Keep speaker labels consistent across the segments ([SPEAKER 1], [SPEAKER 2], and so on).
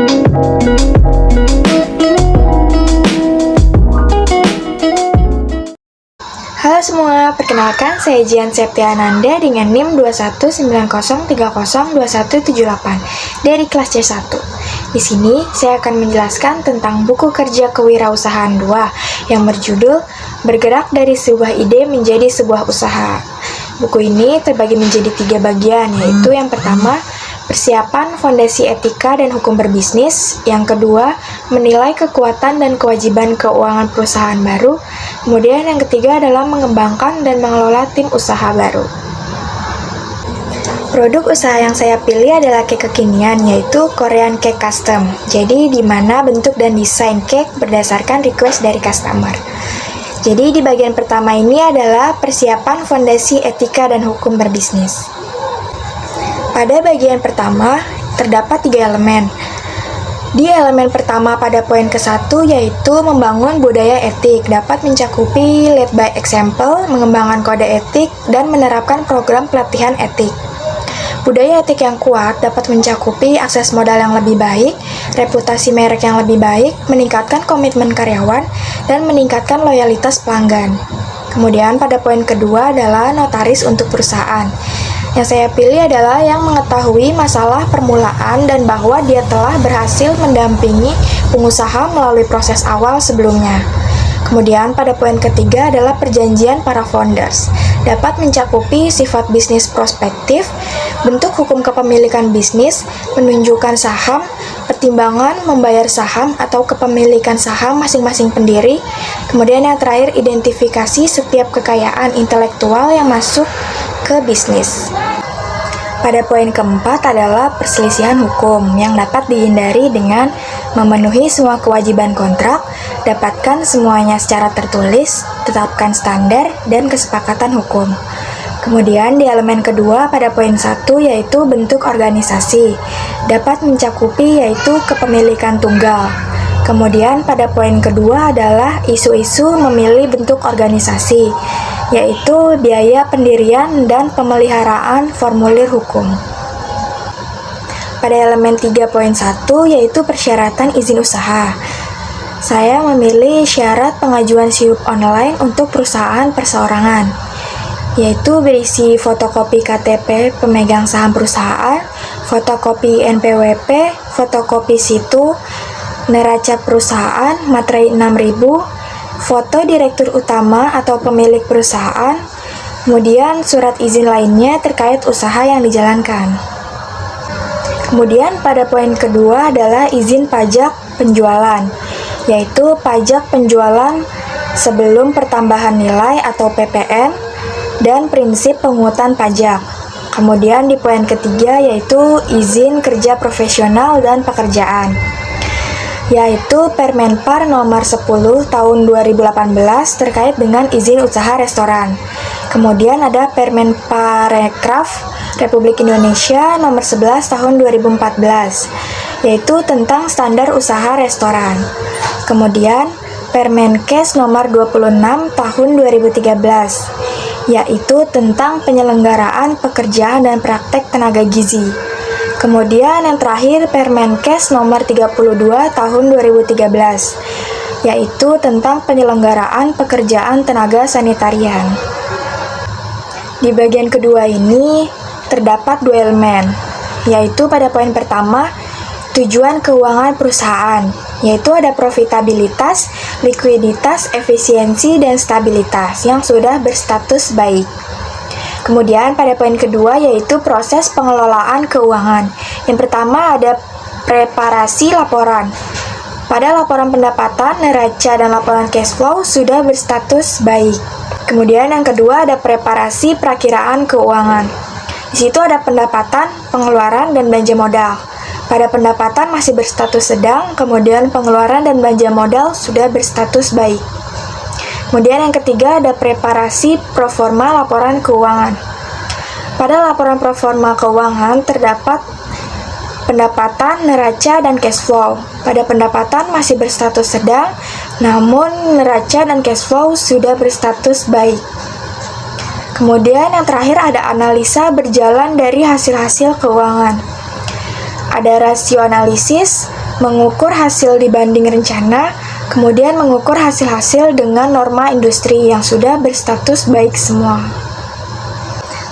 [SPEAKER 1] Halo semua, perkenalkan saya Jian Septiananda dengan NIM 2190302178 dari kelas C1. Di sini saya akan menjelaskan tentang buku kerja kewirausahaan 2 yang berjudul Bergerak dari sebuah ide menjadi sebuah usaha. Buku ini terbagi menjadi 3 bagian, yaitu yang pertama, persiapan fondasi etika dan hukum berbisnis. Yang kedua, menilai kekuatan dan kewajiban keuangan perusahaan baru. Kemudian yang ketiga adalah mengembangkan dan mengelola tim usaha baru. Produk usaha yang saya pilih adalah cake kekinian, yaitu Korean Cake Custom. Jadi di mana bentuk dan desain cake berdasarkan request dari customer. Jadi di bagian pertama ini adalah persiapan fondasi etika dan hukum berbisnis. Pada bagian pertama, terdapat 3 elemen. Di elemen pertama pada poin ke-1 yaitu membangun budaya etik, dapat mencakupi lead by example, mengembangkan kode etik, dan menerapkan program pelatihan etik. Budaya etik yang kuat dapat mencakupi akses modal yang lebih baik, reputasi merek yang lebih baik, meningkatkan komitmen karyawan, dan meningkatkan loyalitas pelanggan. Kemudian pada poin kedua adalah notaris untuk perusahaan. Yang saya pilih adalah yang mengetahui masalah permulaan dan bahwa dia telah berhasil mendampingi pengusaha melalui proses awal sebelumnya. Kemudian pada poin ketiga adalah perjanjian para founders. Dapat mencakupi sifat bisnis prospektif, bentuk hukum kepemilikan bisnis, menunjukkan saham, pertimbangan membayar saham atau kepemilikan saham masing-masing pendiri. Kemudian yang terakhir, identifikasi setiap kekayaan intelektual yang masuk ke bisnis. Pada poin keempat adalah perselisihan hukum yang dapat dihindari dengan memenuhi semua kewajiban kontrak, dapatkan semuanya secara tertulis, tetapkan standar dan kesepakatan hukum. Kemudian di elemen kedua pada poin 1 yaitu bentuk organisasi, dapat mencakupi yaitu kepemilikan tunggal. Kemudian pada poin kedua adalah isu-isu memilih bentuk organisasi, yaitu biaya pendirian dan pemeliharaan formulir hukum. Pada elemen 3.1 yaitu persyaratan izin usaha. Saya memilih syarat pengajuan SIUP online untuk perusahaan perseorangan, yaitu berisi fotokopi KTP pemegang saham perusahaan, fotokopi NPWP, fotokopi situ, neraca perusahaan, materai 6000, foto direktur utama atau pemilik perusahaan, kemudian surat izin lainnya terkait usaha yang dijalankan. Kemudian pada poin kedua adalah izin pajak penjualan, yaitu pajak penjualan sebelum pertambahan nilai atau PPN, dan prinsip pungutan pajak. Kemudian di poin ketiga yaitu izin kerja profesional dan pekerjaan, yaitu Permenpar nomor 10 tahun 2018 terkait dengan izin usaha restoran. Kemudian ada Permenparekraf Republik Indonesia nomor 11 tahun 2014, yaitu tentang standar usaha restoran. Kemudian Permenkes nomor 26 tahun 2013, yaitu tentang penyelenggaraan pekerjaan dan praktek tenaga gizi. Kemudian yang terakhir Permenkes nomor 32 tahun 2013, yaitu tentang penyelenggaraan pekerjaan tenaga sanitarian. Di bagian kedua ini terdapat 2 elemen, yaitu pada poin pertama tujuan keuangan perusahaan, yaitu ada profitabilitas, likuiditas, efisiensi, dan stabilitas yang sudah berstatus baik. Kemudian pada poin kedua yaitu proses pengelolaan keuangan. Yang pertama ada preparasi laporan. Pada laporan pendapatan, neraca, dan laporan cash flow sudah berstatus baik. Kemudian yang kedua ada preparasi perakiraan keuangan. Di situ ada pendapatan, pengeluaran, dan belanja modal. Pada pendapatan masih berstatus sedang, kemudian pengeluaran dan belanja modal sudah berstatus baik. Kemudian yang ketiga ada preparasi proforma laporan keuangan. Pada laporan proforma keuangan terdapat pendapatan, neraca, dan cash flow. Pada pendapatan masih berstatus sedang, namun neraca dan cash flow sudah berstatus baik. Kemudian yang terakhir ada analisa berjalan dari hasil-hasil keuangan. Ada rasio analisis, mengukur hasil dibanding rencana, kemudian mengukur hasil-hasil dengan norma industri yang sudah berstatus baik semua.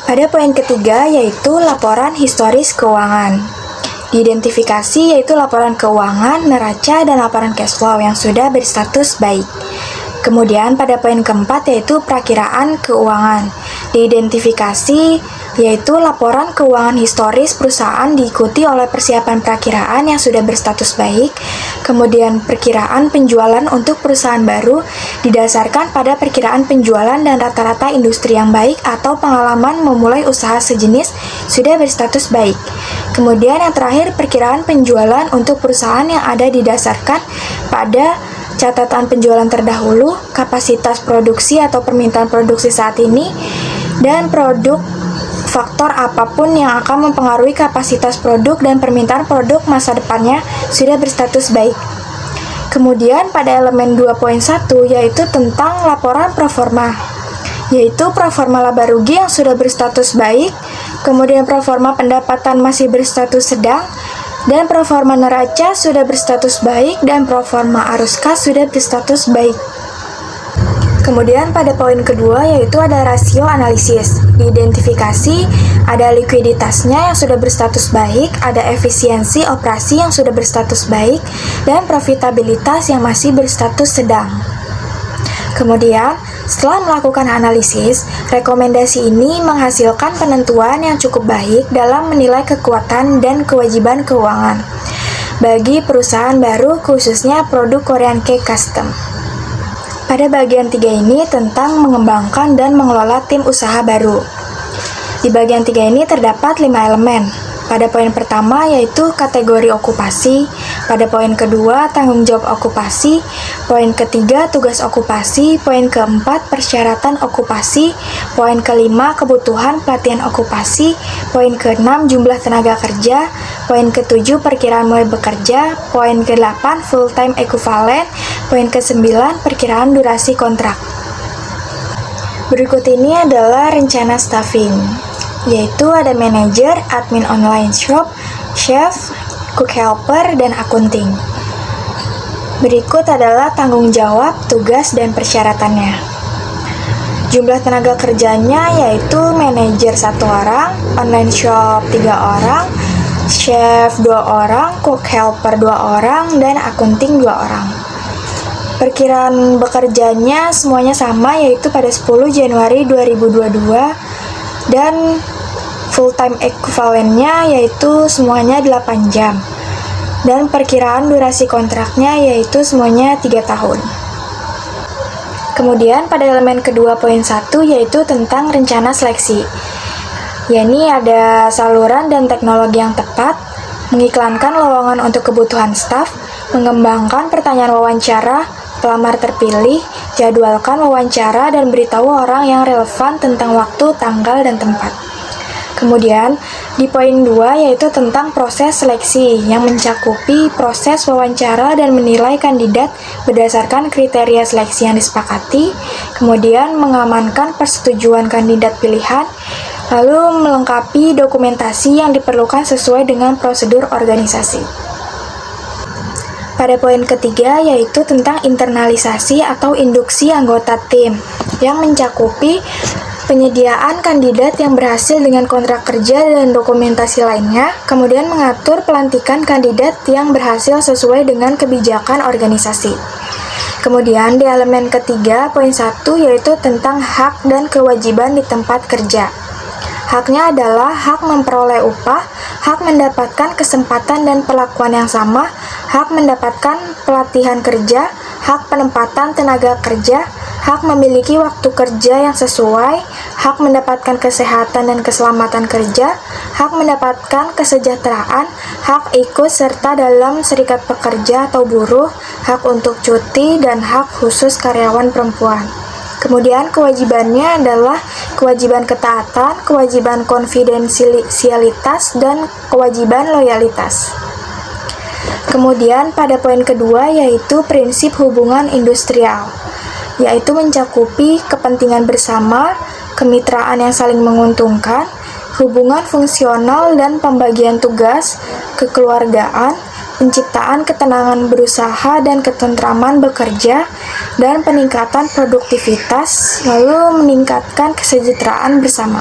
[SPEAKER 1] Pada poin ketiga yaitu laporan historis keuangan. Diidentifikasi yaitu laporan keuangan, neraca, dan laporan cash flow yang sudah berstatus baik. Kemudian pada poin keempat yaitu perakiraan keuangan. Diidentifikasi yaitu laporan keuangan historis perusahaan diikuti oleh persiapan perakiraan yang sudah berstatus baik, kemudian perkiraan penjualan untuk perusahaan baru didasarkan pada perkiraan penjualan dan rata-rata industri yang baik atau pengalaman memulai usaha sejenis sudah berstatus baik. Kemudian yang terakhir perkiraan penjualan untuk perusahaan yang ada didasarkan pada catatan penjualan terdahulu, kapasitas produksi atau permintaan produksi saat ini, dan produk faktor apapun yang akan mempengaruhi kapasitas produk dan permintaan produk masa depannya sudah berstatus baik. Kemudian pada elemen 2.1 yaitu tentang laporan proforma, yaitu proforma laba rugi yang sudah berstatus baik, kemudian proforma pendapatan masih berstatus sedang, dan proforma neraca sudah berstatus baik, dan proforma arus kas sudah berstatus baik. Kemudian pada poin kedua yaitu ada rasio analisis. Diidentifikasi ada likuiditasnya yang sudah berstatus baik, ada efisiensi operasi yang sudah berstatus baik, dan profitabilitas yang masih berstatus sedang. Kemudian, setelah melakukan analisis, rekomendasi ini menghasilkan penentuan yang cukup baik dalam menilai kekuatan dan kewajiban keuangan bagi perusahaan baru, khususnya produk Korean Cake Custom. Pada bagian 3 ini tentang mengembangkan dan mengelola tim usaha baru. Di bagian 3 ini terdapat 5 elemen. Pada poin pertama yaitu kategori okupasi, pada poin kedua tanggung jawab okupasi, poin ketiga tugas okupasi, poin keempat persyaratan okupasi, poin kelima kebutuhan pelatihan okupasi, poin keenam jumlah tenaga kerja, poin ketujuh perkiraan mulai bekerja, poin ke-8 full time equivalent, poin ke-9 perkiraan durasi kontrak. Berikut ini adalah rencana staffing, yaitu ada manajer, admin online shop, chef, cook helper, dan akunting. Berikut adalah tanggung jawab, tugas, dan persyaratannya. Jumlah tenaga kerjanya yaitu manajer 1 orang, online shop 3 orang, chef 2 orang, cook helper 2 orang, dan akunting 2 orang. Perkiraan bekerjanya semuanya sama yaitu pada 10 Januari 2022 dan full-time equivalentnya yaitu semuanya 8 jam. Dan perkiraan durasi kontraknya yaitu semuanya 3 tahun. Kemudian pada elemen kedua poin 1 yaitu tentang rencana seleksi. Yakni ada saluran dan teknologi yang tepat, mengiklankan lowongan untuk kebutuhan staf, mengembangkan pertanyaan wawancara, pelamar terpilih, jadwalkan wawancara dan beritahu orang yang relevan tentang waktu, tanggal, dan tempat. Kemudian, di poin 2 yaitu tentang proses seleksi yang mencakupi proses wawancara dan menilai kandidat berdasarkan kriteria seleksi yang disepakati, kemudian mengamankan persetujuan kandidat pilihan, lalu melengkapi dokumentasi yang diperlukan sesuai dengan prosedur organisasi. Pada poin ketiga yaitu tentang internalisasi atau induksi anggota tim yang mencakupi penyediaan kandidat yang berhasil dengan kontrak kerja dan dokumentasi lainnya, kemudian mengatur pelantikan kandidat yang berhasil sesuai dengan kebijakan organisasi. Kemudian di elemen ketiga poin 1 yaitu tentang hak dan kewajiban di tempat kerja. Haknya adalah hak memperoleh upah, hak mendapatkan kesempatan dan perlakuan yang sama, hak mendapatkan pelatihan kerja, hak penempatan tenaga kerja, hak memiliki waktu kerja yang sesuai, hak mendapatkan kesehatan dan keselamatan kerja, hak mendapatkan kesejahteraan, hak ikut serta dalam serikat pekerja atau buruh, hak untuk cuti, dan hak khusus karyawan perempuan. Kemudian kewajibannya adalah kewajiban ketaatan, kewajiban konfidensialitas, dan kewajiban loyalitas. Kemudian pada poin kedua yaitu prinsip hubungan industrial, yaitu mencakupi kepentingan bersama, kemitraan yang saling menguntungkan, hubungan fungsional dan pembagian tugas, kekeluargaan, penciptaan ketenangan berusaha dan ketentraman bekerja, dan peningkatan produktivitas, lalu meningkatkan kesejahteraan bersama.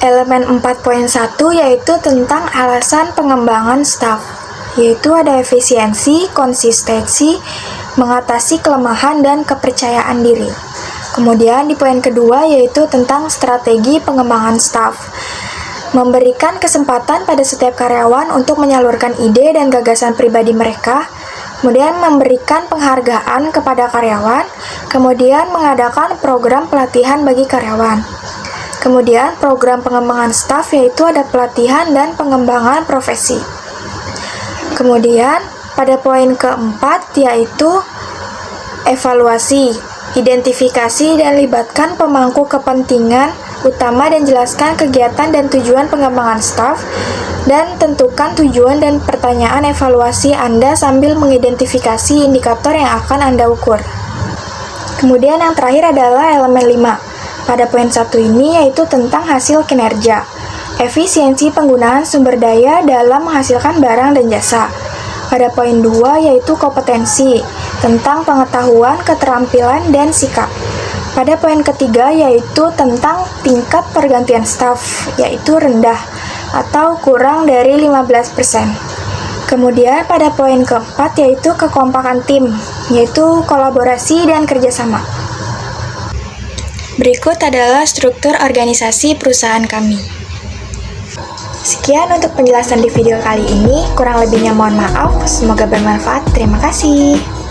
[SPEAKER 1] Elemen 4.1 yaitu tentang alasan pengembangan staf, yaitu ada efisiensi, konsistensi, mengatasi kelemahan, dan kepercayaan diri. Kemudian di poin kedua yaitu tentang strategi pengembangan staf, memberikan kesempatan pada setiap karyawan untuk menyalurkan ide dan gagasan pribadi mereka, kemudian memberikan penghargaan kepada karyawan, kemudian mengadakan program pelatihan bagi karyawan. Kemudian program pengembangan staf yaitu ada pelatihan dan pengembangan profesi. Kemudian pada poin keempat yaitu evaluasi, identifikasi dan libatkan pemangku kepentingan utama dan jelaskan kegiatan dan tujuan pengembangan staf, dan tentukan tujuan dan pertanyaan evaluasi Anda sambil mengidentifikasi indikator yang akan Anda ukur. Kemudian yang terakhir adalah elemen 5. Pada poin 1 ini yaitu tentang hasil kinerja, efisiensi penggunaan sumber daya dalam menghasilkan barang dan jasa. Pada poin 2 yaitu kompetensi, tentang pengetahuan, keterampilan, dan sikap. Pada poin ketiga yaitu tentang tingkat pergantian staf, yaitu rendah atau kurang dari 15%. Kemudian pada poin keempat yaitu kekompakan tim, yaitu kolaborasi dan kerjasama. Berikut adalah struktur organisasi perusahaan kami. Sekian untuk penjelasan di video kali ini, kurang lebihnya mohon maaf, semoga bermanfaat. Terima kasih.